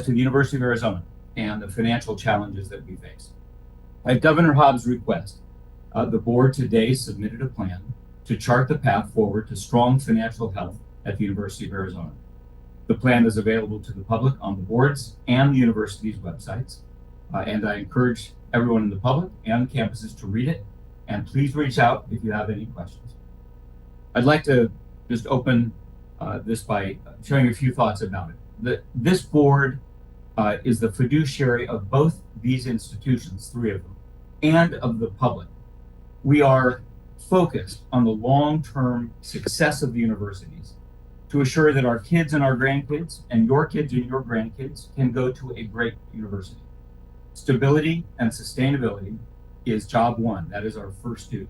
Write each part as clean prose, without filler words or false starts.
as to the University of Arizona and the financial challenges that we face. At Governor Hobbs' request, the board today submitted a plan to chart the path forward to strong financial health at the University of Arizona. The plan is available to the public on the board's and the university's websites, and I encourage everyone in the public and campuses to read it, and please reach out if you have any questions. I'd like to just open this by sharing a few thoughts about it. This board is the fiduciary of both these institutions, three of them, and of the public. We are focused on the long-term success of the universities to assure that our kids and our grandkids and your grandkids can go to a great university. Stability and sustainability is job one. That is our first duty.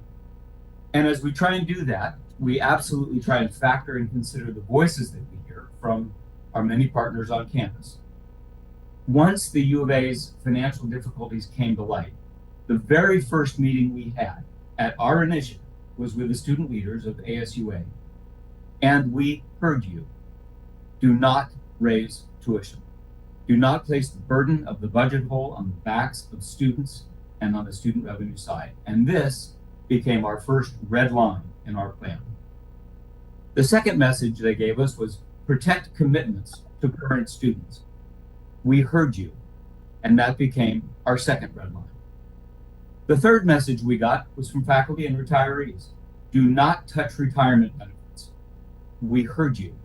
And as we try and do that, we absolutely try and factor and consider the voices that we hear from our many partners on campus. Once the U of A's financial difficulties came to light, the very first meeting we had at our initiative was with the student leaders of ASUA, and we heard you. Do not raise tuition. Do not place the burden of the budget hole on the backs of students and on the student revenue side. And this became our first red line in our plan. The second message they gave us was protect commitments to current students. We heard you, and that became our second red line. The third message we got was from faculty and retirees. Do not touch retirement benefits. We heard you,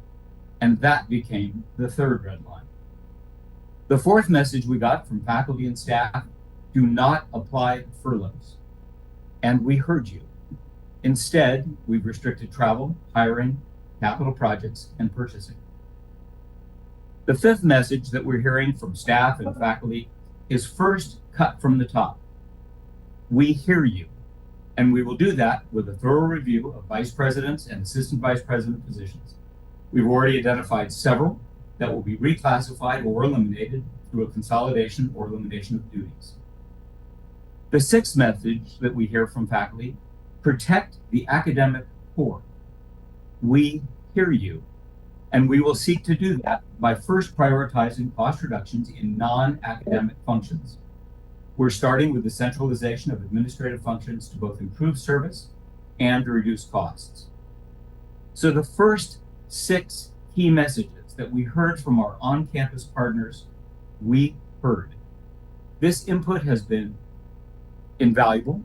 and that became the third red line. The fourth message we got from faculty and staff, do not apply furloughs. And we heard you. Instead, we've restricted travel, hiring, capital projects, and purchasing. The fifth message that we're hearing from staff and faculty is first cut from the top. We hear you, and we will do that with a thorough review of vice presidents and assistant vice president positions. We've already identified several that will be reclassified or eliminated through a consolidation or elimination of duties. The sixth message that we hear from faculty, protect the academic core. We hear you, and we will seek to do that by first prioritizing cost reductions in non-academic functions. We're starting with the centralization of administrative functions to both improve service and to reduce costs. So the first 6 key messages that we heard from our on-campus partners, we heard. This input has been invaluable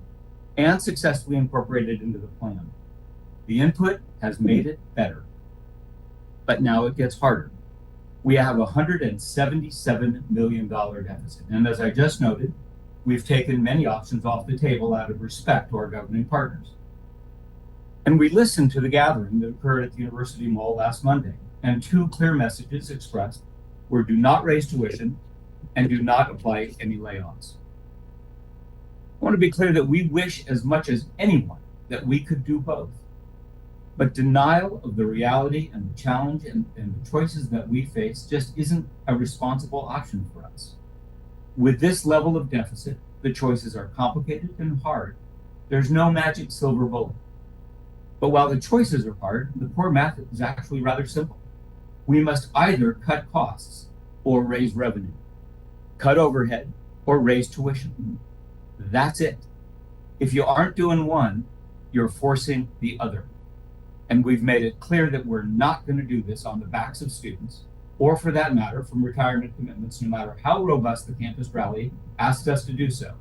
and successfully incorporated into the plan. The input has made it better, but now it gets harder. We have a $177 million deficit, and as I just noted, we've taken many options off the table out of respect to our governing partners. And we listened to the gathering that occurred at the University Mall last Monday, and 2 clear messages expressed were do not raise tuition and do not apply any layoffs. I want to be clear that we wish as much as anyone that we could do both. But denial of the reality and the challenge and the choices that we face just isn't a responsible option for us. With this level of deficit, the choices are complicated and hard. There's no magic silver bullet. But while the choices are hard, the core math is actually rather simple. We must either cut costs or raise revenue, cut overhead or raise tuition. That's it. If you aren't doing one, you're forcing the other. And we've made it clear that we're not going to do this on the backs of students, or for that matter, from retirement commitments, no matter how robust the campus rally asked us to do so.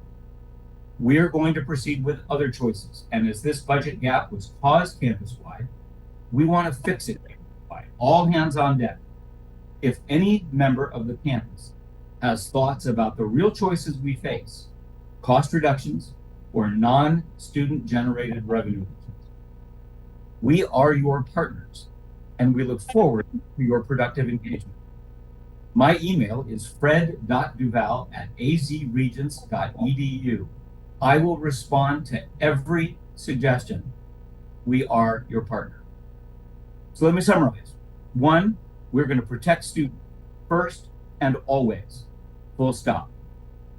We are going to proceed with other choices. And as this budget gap was caused campus-wide, we want to fix it by all hands on deck. If any member of the campus has thoughts about the real choices we face, cost reductions or non-student generated revenue, we are your partners, and we look forward to your productive engagement. My email is fred.duval@azregents.edu. I will respond to every suggestion. We are your partner. So let me summarize. 1, we're going to protect students first and always, full stop.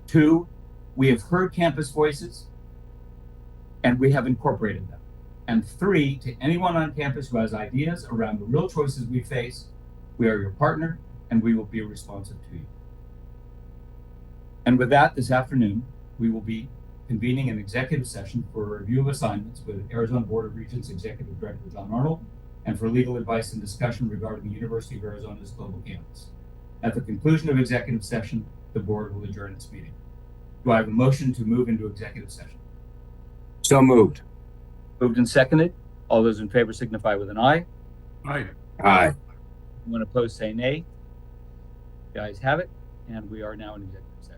2, we have heard campus voices and we have incorporated them. And 3, to anyone on campus who has ideas around the real choices we face, we are your partner and we will be responsive to you. And with that, this afternoon, we will be convening an executive session for a review of assignments with Arizona Board of Regents Executive Director John Arnold, and for legal advice and discussion regarding the University of Arizona's global campus. At the conclusion of executive session, the board will adjourn its meeting. Do I have a motion to move into executive session? So moved. Moved and seconded. All those in favor signify with an aye. Aye. Aye. Anyone opposed, say nay. The ayes have it, and we are now in executive session.